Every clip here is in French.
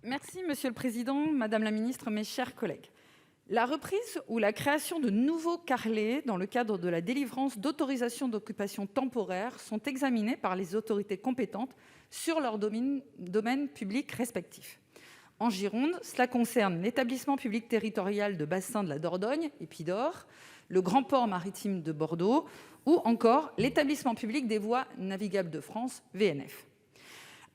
Merci Monsieur le Président, Madame la Ministre, mes chers collègues. La reprise ou la création de nouveaux carrelets dans le cadre de la délivrance d'autorisations d'occupation temporaire sont examinées par les autorités compétentes sur leur domaine public respectif. En Gironde, cela concerne l'établissement public territorial de bassin de la Dordogne, Épidor, le Grand Port maritime de Bordeaux ou encore l'établissement public des voies navigables de France, VNF.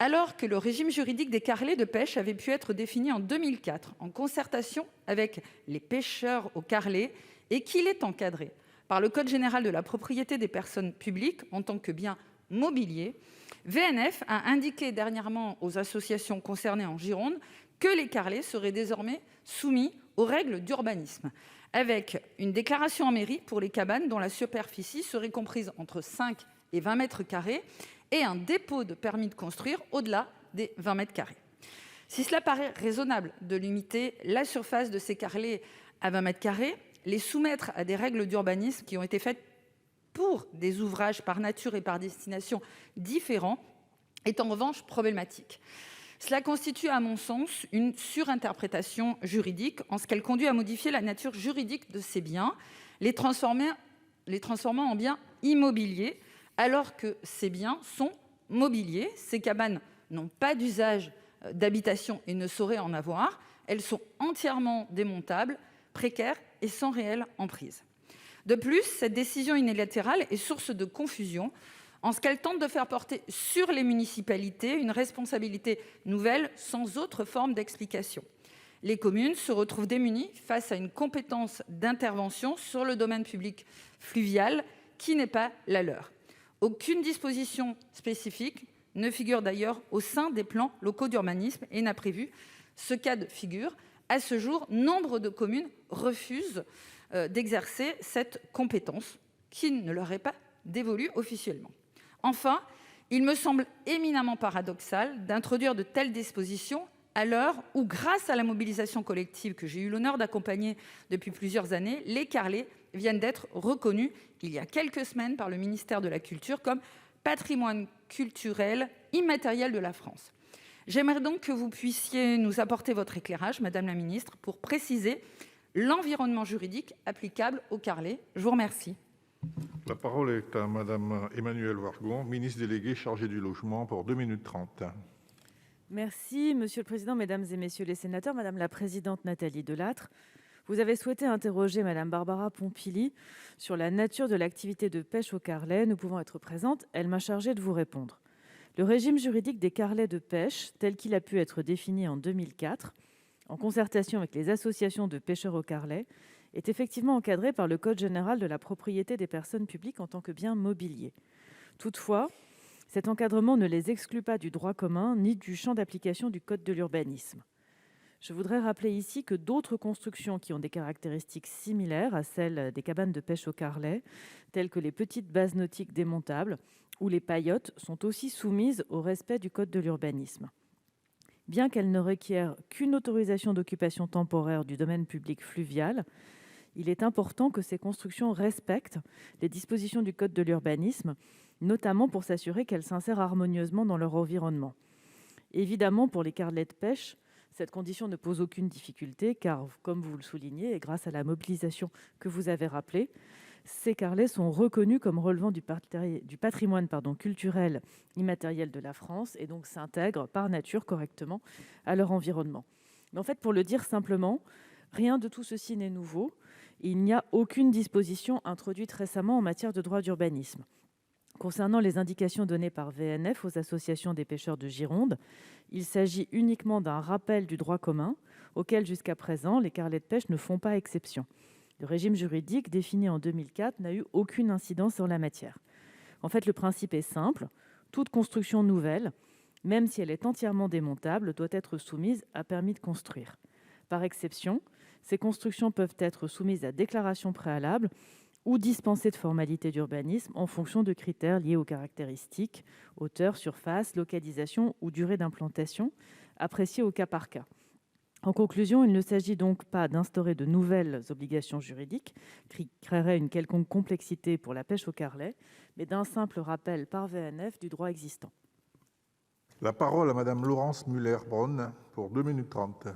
Alors que le régime juridique des carrelets de pêche avait pu être défini en 2004 en concertation avec les pêcheurs au carrelet et qu'il est encadré par le Code général de la propriété des personnes publiques en tant que bien mobilier, VNF a indiqué dernièrement aux associations concernées en Gironde que les carrelets seraient désormais soumis aux règles d'urbanisme, avec une déclaration en mairie pour les cabanes dont la superficie serait comprise entre 5 et 20 mètres carrés et un dépôt de permis de construire au-delà des 20 mètres carrés. Si cela paraît raisonnable de limiter la surface de ces carrelets à 20 mètres carrés, les soumettre à des règles d'urbanisme qui ont été faites pour des ouvrages par nature et par destination différents est en revanche problématique. Cela constitue, à mon sens, une surinterprétation juridique en ce qu'elle conduit à modifier la nature juridique de ces biens, les transformant en biens immobiliers, alors que ces biens sont mobiliers. Ces cabanes n'ont pas d'usage d'habitation et ne sauraient en avoir. Elles sont entièrement démontables, précaires et sans réelle emprise. De plus, cette décision unilatérale est source de confusion en ce qu'elle tente de faire porter sur les municipalités une responsabilité nouvelle sans autre forme d'explication. Les communes se retrouvent démunies face à une compétence d'intervention sur le domaine public fluvial qui n'est pas la leur. Aucune disposition spécifique ne figure d'ailleurs au sein des plans locaux d'urbanisme et n'a prévu ce cas de figure. À ce jour, nombre de communes refusent d'exercer cette compétence qui ne leur est pas dévolue officiellement. Enfin, il me semble éminemment paradoxal d'introduire de telles dispositions à l'heure où, grâce à la mobilisation collective que j'ai eu l'honneur d'accompagner depuis plusieurs années, les carrelets viennent d'être reconnus il y a quelques semaines par le ministère de la Culture comme patrimoine culturel immatériel de la France. J'aimerais donc que vous puissiez nous apporter votre éclairage, Madame la Ministre, pour préciser l'environnement juridique applicable aux carrelets. Je vous remercie. La parole est à Madame Emmanuelle Wargon, ministre déléguée chargée du logement pour 2 minutes 30. Merci, Monsieur le Président, Mesdames et Messieurs les sénateurs, Madame la Présidente Nathalie Delattre. Vous avez souhaité interroger Madame Barbara Pompili sur la nature de l'activité de pêche au carrelet. Nous pouvons être présentes. Elle m'a chargée de vous répondre. Le régime juridique des carrelets de pêche, tel qu'il a pu être défini en 2004, en concertation avec les associations de pêcheurs au carrelet, est effectivement encadré par le Code général de la propriété des personnes publiques en tant que bien mobilier. Toutefois, cet encadrement ne les exclut pas du droit commun ni du champ d'application du Code de l'urbanisme. Je voudrais rappeler ici que d'autres constructions qui ont des caractéristiques similaires à celles des cabanes de pêche au carrelet, telles que les petites bases nautiques démontables ou les paillotes, sont aussi soumises au respect du Code de l'urbanisme. Bien qu'elles ne requièrent qu'une autorisation d'occupation temporaire du domaine public fluvial, il est important que ces constructions respectent les dispositions du Code de l'urbanisme, notamment pour s'assurer qu'elles s'insèrent harmonieusement dans leur environnement. Évidemment, pour les carrelets de pêche, cette condition ne pose aucune difficulté car, comme vous le soulignez, et grâce à la mobilisation que vous avez rappelée, ces carrelets sont reconnus comme relevant du patrimoine culturel immatériel de la France et donc s'intègrent par nature correctement à leur environnement. Mais en fait, pour le dire simplement, rien de tout ceci n'est nouveau. Il n'y a aucune disposition introduite récemment en matière de droit d'urbanisme. Concernant les indications données par VNF aux associations des pêcheurs de Gironde, il s'agit uniquement d'un rappel du droit commun, auquel jusqu'à présent les carrelets de pêche ne font pas exception. Le régime juridique défini en 2004 n'a eu aucune incidence en la matière. En fait, le principe est simple. Toute construction nouvelle, même si elle est entièrement démontable, doit être soumise à permis de construire. Par exception, ces constructions peuvent être soumises à déclaration préalable ou dispensées de formalités d'urbanisme en fonction de critères liés aux caractéristiques, hauteur, surface, localisation ou durée d'implantation, appréciés au cas par cas. En conclusion, il ne s'agit donc pas d'instaurer de nouvelles obligations juridiques qui créeraient une quelconque complexité pour la pêche au carrelet, mais d'un simple rappel par VNF du droit existant. La parole est à Madame Laurence Muller-Bronn pour 2 minutes 30.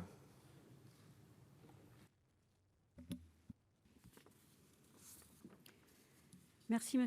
Merci, monsieur